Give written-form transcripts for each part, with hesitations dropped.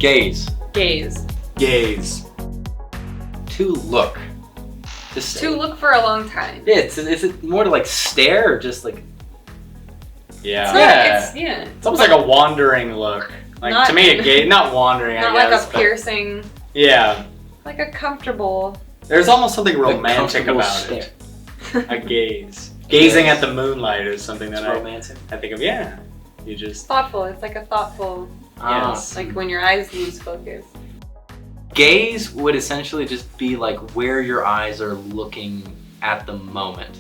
Gaze. Gaze. Gaze. To look. To look for a long time. Yeah, is it more to like stare or just like... Yeah. It's almost like a wandering look. Like Not- to me, a gaze, not wandering, not I guess. like a but- piercing, Yeah. like a comfortable. There's almost something a romantic comfortable about stare. it. A gaze. Gazing at the moonlight is something It's that romantic. I think of. Yeah. You just. Thoughtful. It's like a thoughtful, Yes. like when your eyes lose focus. Gaze would essentially just be like where your eyes are looking at the moment.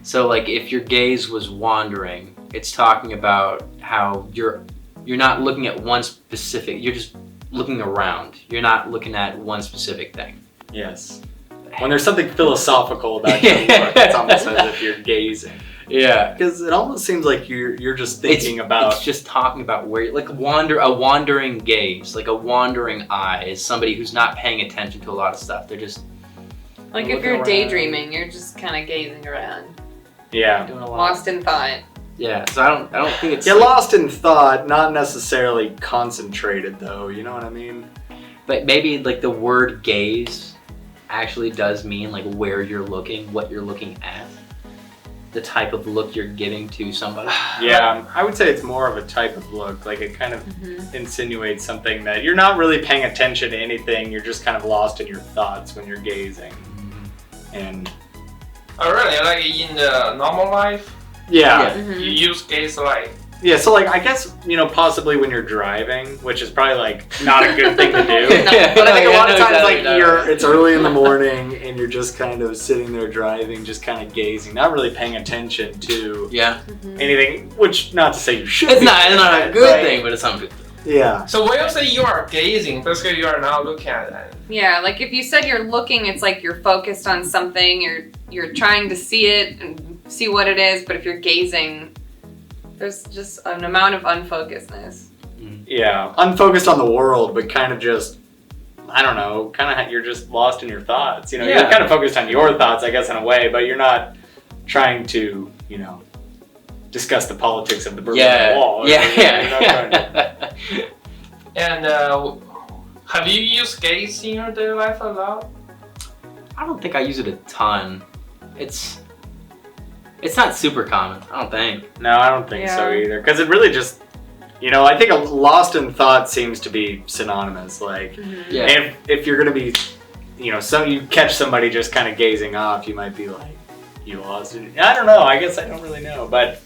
So like if your gaze was wandering, it's talking about how you're not looking at one specific, you're just looking around. You're not looking at one specific thing. Yes. When there's something philosophical about your look, it's almost as if you're gazing. Yeah. Because it almost seems like you're just thinking about. It's just talking about where, like a wandering gaze, like a wandering eye is somebody who's not paying attention to a lot of stuff. They're just Like if looking you're around. daydreaming, you're just kind of gazing around, Yeah. doing a lot. lost in thought. Yeah. So I don't think it's. You're lost in thought, not necessarily concentrated though. You know what I mean? But maybe like the word gaze actually does mean like where you're looking, what you're looking at, the type of look you're giving to somebody. Yeah, I would say it's more of a type of look. Like it kind of insinuates something that you're not really paying attention to anything. You're just kind of lost in your thoughts when you're gazing. And Oh, really? Like in the normal life, yeah. you use gaze like. Yeah, so like I guess, possibly when you're driving, which is probably like not a good thing to do. Yeah, But I think a lot of no, times like exactly. it's early in the morning and you're just kind of sitting there driving, just kind of gazing, not really paying attention to Yeah. anything, which not to say you should. It's be not doing a that, good but- thing, but it's something good. Yeah. So when you say you are gazing, basically you are not looking at it. Yeah, like if you said you're looking, it's like you're focused on something, you're trying to see it and see what it is, but if you're gazing, there's just an amount of unfocusedness. Yeah, unfocused on the world, but kind of just, I don't know, you're just lost in your thoughts. You're kind of focused on your thoughts, I guess, in a way, but you're not trying to, discuss the politics of the Berlin Wall. You're not trying to- And have you used gaze in your daily life a lot? I don't think I use it a ton. It's not super common, I don't think. No, I don't think so Yeah. either, because it really just, I think lost in thought seems to be synonymous. Like, Yeah. if you're going to be, you catch somebody just kind of gazing off, you might be like, you lost it. I don't know, I guess I don't really know, but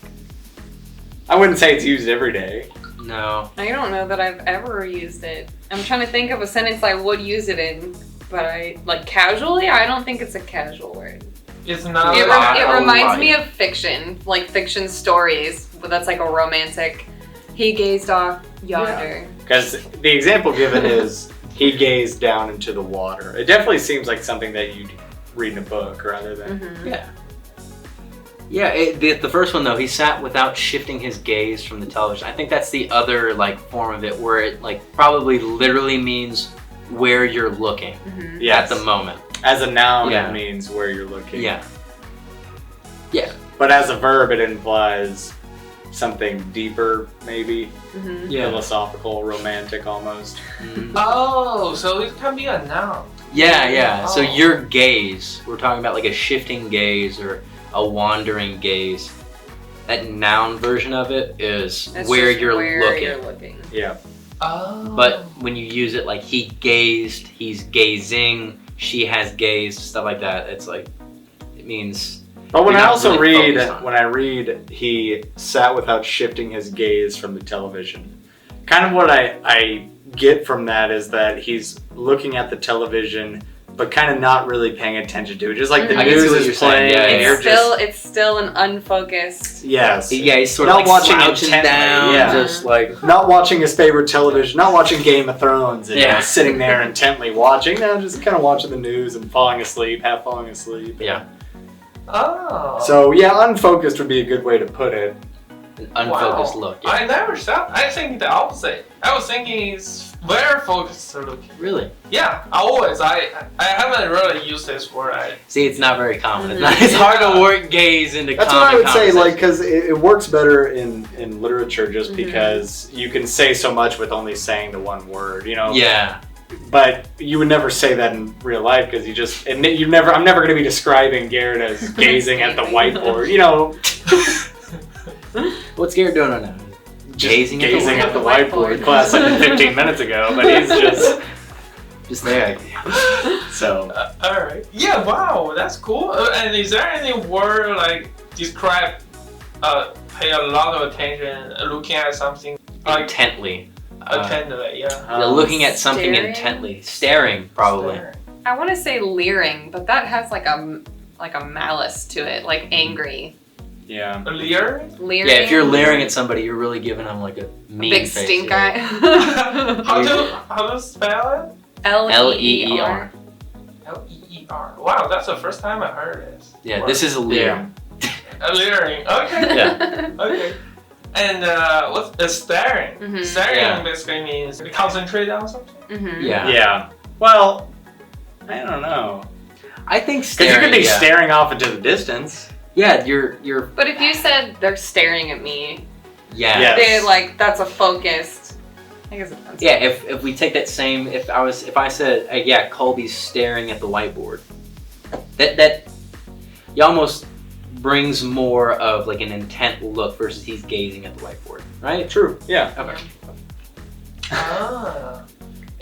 I wouldn't say it's used every day. No. I don't know that I've ever used it. I'm trying to think of a sentence I would use it in, but casually, I don't think it's a casual word. It's not. It reminds me right. of fiction, like fiction stories, but that's like a romantic. He gazed off yonder. Because the example given is he gazed down into the water. It definitely seems like something that you'd read in a book rather than. Yeah. Yeah, the first one though, he sat without shifting his gaze from the television. I think that's the other form of it where it probably literally means where you're looking at the moment. As a noun, Yeah. it means where you're looking. Yeah. Yeah. But as a verb, it implies something deeper, maybe Yeah. philosophical, romantic, almost. Oh, so it can be a noun. Yeah. So Oh. your gaze, we're talking about a shifting gaze or a wandering gaze. That noun version of it is That's where just you're where looking. You're looking. Yeah. Oh. But when you use it he gazed, he's gazing, she has gazed, stuff like that, it's it means. But when You're I not also really focused on it. when I read, he sat without shifting his gaze from the television. Kind of what I get from that is that he's looking at the television, but kind of not really paying attention to it. Just like the I can see news what you're is saying, playing, yeah, and yeah. you're It's still an unfocused. yes, Yeah, he's sort Not of watching slouching intently, down, yeah. just not watching his favorite television, not watching Game of Thrones, and Yeah. sitting there intently watching. No, just kind of watching the news and falling asleep, half falling asleep. yeah. Oh. So yeah, unfocused would be a good way to put it. an unfocused look. Yeah. I never thought. I think the opposite. I was thinking it's very focused look. Really? Yeah, I haven't really used this word. See, it's not very common. It's hard to work gaze into That's common what I would say, conversation. because it works better in literature just because you can say so much with only saying the one word, Yeah. But you would never say that in real life because I'm never going to be describing Garrett as gazing at the whiteboard, What's Garrett doing right now? Gazing at the whiteboard. Class like 15 minutes ago, but he's just there. So. All right. Yeah. Wow. That's cool. And is there any word like describe? Pay a lot of attention, looking at something like Intently. attentively. Yeah. Looking at something Staring? intently. Staring, probably. Staring. I want to say leering, but that has like a malice to it, like angry. Yeah. Leer? Leering. Yeah, if you're leering at somebody, you're really giving them like a mean big face. stink yeah. eye. How to spell it? L-E-E-R. Leer. Wow, that's the first time I heard this. Yeah, word. this is a leer. Leering. Okay. Yeah. Okay. And what's staring? Mhm. Staring Yeah. basically means concentrate on something. Mm-hmm. Yeah. Yeah. Well, I don't know. I think Because staring. you could be yeah. staring off into the distance. Yeah, you're. But if you said they're staring at me, Yeah. Yeah. they're like, that's a focused. I guess it depends. Yeah, if we take that same, if I said, yeah, Colby's staring at the whiteboard, that he almost brings more of like an intent look versus he's gazing at the whiteboard, right? True. Yeah. Okay. Ah.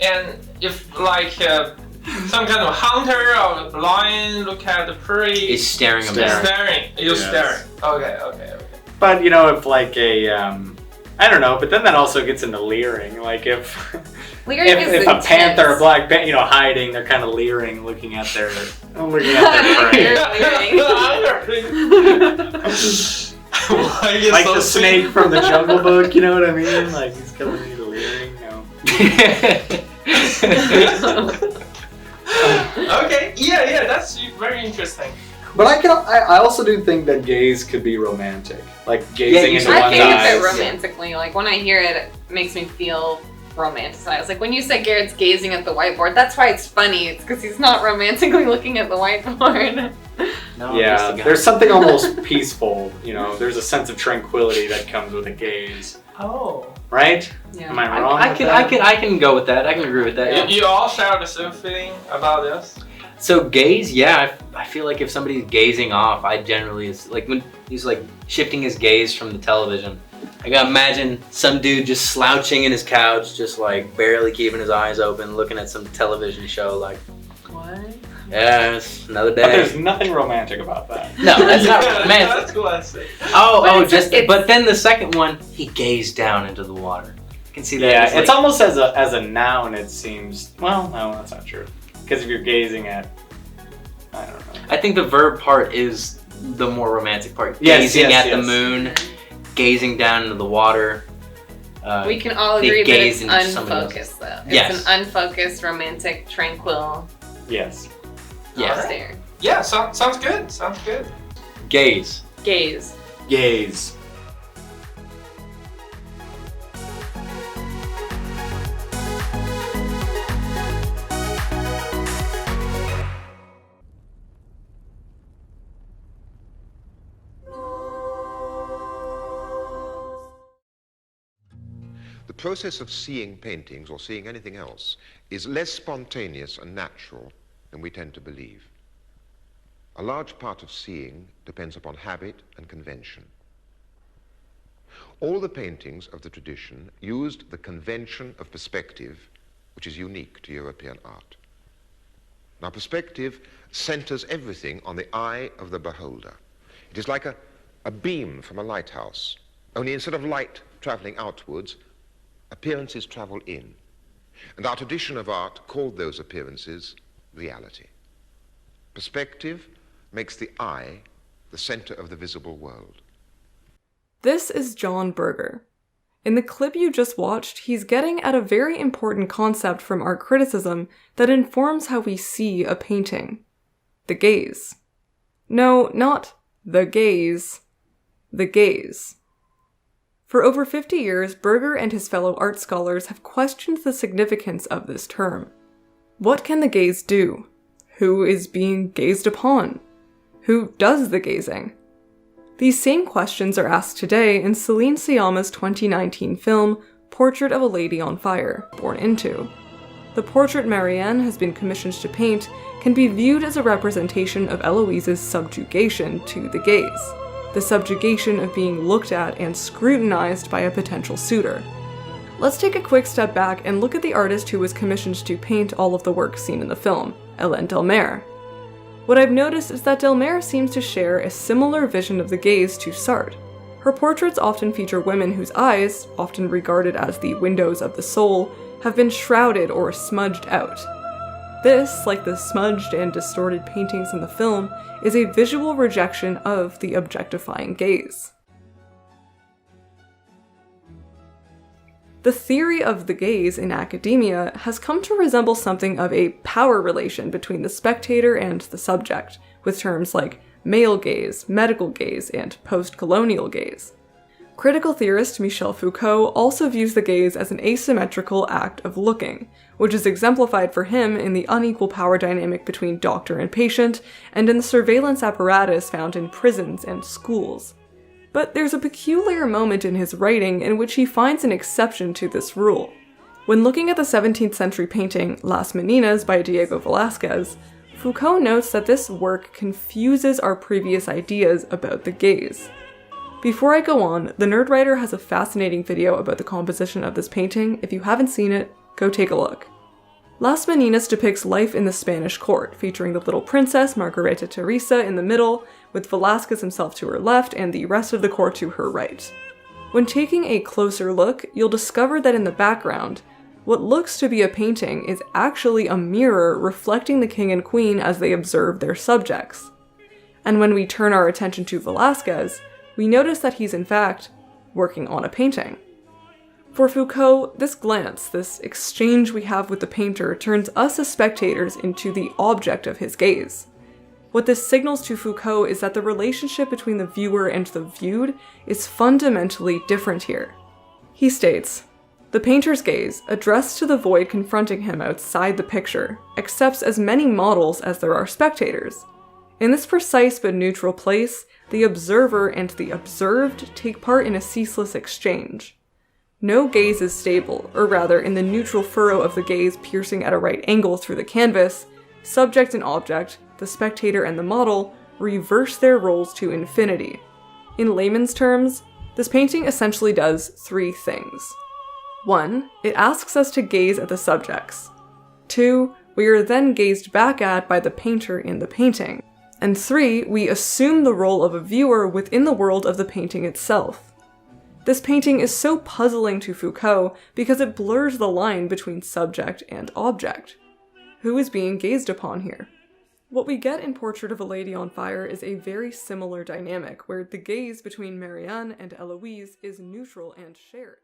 And if like some kind of hunter or lion look at the prey, Is staring him Staring. down. staring. You're Yes. staring. Okay. But if like I don't know. But then that also gets into leering. Like if Leering is if a intense. panther or a black panther, hiding, they're kind of leering, looking at their prey. Why are you Like so the snake from the Jungle Book, you know what I mean? Like he's coming into leering. Okay, yeah, that's very interesting. But I also do think that gaze could be romantic, like gazing you into said I one's think of eyes. it romantically. Like when I hear it, it makes me feel romanticized. Like when you say Garrett's gazing at the whiteboard, that's why it's funny. It's because he's not romantically looking at the whiteboard. No, Yeah, just a guy. there's something almost peaceful. There's a sense of tranquility that comes with a gaze, Oh. right? Yeah. Am I wrong? I with can that? I can go with that. I can agree with that. Yeah. You all share the same feeling about this? So gaze, yeah, I feel like if somebody's gazing off, I generally, it's like when he's like shifting his gaze from the television. I gotta imagine some dude just slouching in his couch, just like barely keeping his eyes open, looking at some television show like, What? yeah, it's another But there's day. nothing romantic about that. No, that's not Yeah, romantic. that's cool, I see. Oh, it's- but then the second one, he gazed down into the water. I can see that. Yeah, as, it's like- almost as a noun. It seems. Well, no, that's not true. Because if you're gazing at, I don't know. I think the verb part is the more romantic part. Yes, Gazing yes, at the yes. moon, gazing down into the water. We can all they agree that gaze it's into somebody unfocused, though. It's Yes. an unfocused, romantic, tranquil Yes. Yeah. stare. Yeah, sounds good. Sounds good. Gaze. Gaze. Gaze. The process of seeing paintings or seeing anything else is less spontaneous and natural than we tend to believe. A large part of seeing depends upon habit and convention. All the paintings of the tradition used the convention of perspective, which is unique to European art. Now, perspective centers everything on the eye of the beholder. It is like a beam from a lighthouse, only instead of light traveling outwards, appearances travel in. And our tradition of art called those appearances reality. Perspective makes the eye the center of the visible world. This is John Berger. In the clip you just watched, he's getting at a very important concept from art criticism that informs how we see a painting. The gaze. No, not the gaze. The gaze. For over 50 years, Berger and his fellow art scholars have questioned the significance of this term. What can the gaze do? Who is being gazed upon? Who does the gazing? These same questions are asked today in Celine Sciamma's 2019 film, Portrait of a Lady on Fire, Born Into. The portrait Marianne has been commissioned to paint can be viewed as a representation of Eloise's subjugation to the gaze, the subjugation of being looked at and scrutinized by a potential suitor. Let's take a quick step back and look at the artist who was commissioned to paint all of the work seen in the film, Hélène Delmaire. What I've noticed is that Delmaire seems to share a similar vision of the gaze to Sartre. Her portraits often feature women whose eyes, often regarded as the windows of the soul, have been shrouded or smudged out. This, like the smudged and distorted paintings in the film, is a visual rejection of the objectifying gaze. The theory of the gaze in academia has come to resemble something of a power relation between the spectator and the subject, with terms like male gaze, medical gaze, and post-colonial gaze. Critical theorist Michel Foucault also views the gaze as an asymmetrical act of looking, which is exemplified for him in the unequal power dynamic between doctor and patient, and in the surveillance apparatus found in prisons and schools. But there's a peculiar moment in his writing in which he finds an exception to this rule. When looking at the 17th century painting Las Meninas by Diego Velázquez, Foucault notes that this work confuses our previous ideas about the gaze. Before I go on, the Nerdwriter has a fascinating video about the composition of this painting. If you haven't seen it, go take a look. Las Meninas depicts life in the Spanish court, featuring the little princess Margarita Teresa in the middle, with Velázquez himself to her left and the rest of the court to her right. When taking a closer look, you'll discover that in the background, what looks to be a painting is actually a mirror reflecting the king and queen as they observe their subjects. And when we turn our attention to Velázquez, we notice that he's in fact working on a painting. For Foucault, this glance, this exchange we have with the painter, turns us as spectators into the object of his gaze. What this signals to Foucault is that the relationship between the viewer and the viewed is fundamentally different here. He states, "The painter's gaze, addressed to the void confronting him outside the picture, accepts as many models as there are spectators. In this precise but neutral place, the observer and the observed take part in a ceaseless exchange. No gaze is stable, or rather, in the neutral furrow of the gaze piercing at a right angle through the canvas, subject and object, the spectator and the model, reverse their roles to infinity. In layman's terms, this painting essentially does three things. 1. It asks us to gaze at the subjects. 2. We are then gazed back at by the painter in the painting. And 3. We assume the role of a viewer within the world of the painting itself. This painting is so puzzling to Foucault because it blurs the line between subject and object. Who is being gazed upon here? What we get in Portrait of a Lady on Fire is a very similar dynamic, where the gaze between Marianne and Eloise is neutral and shared.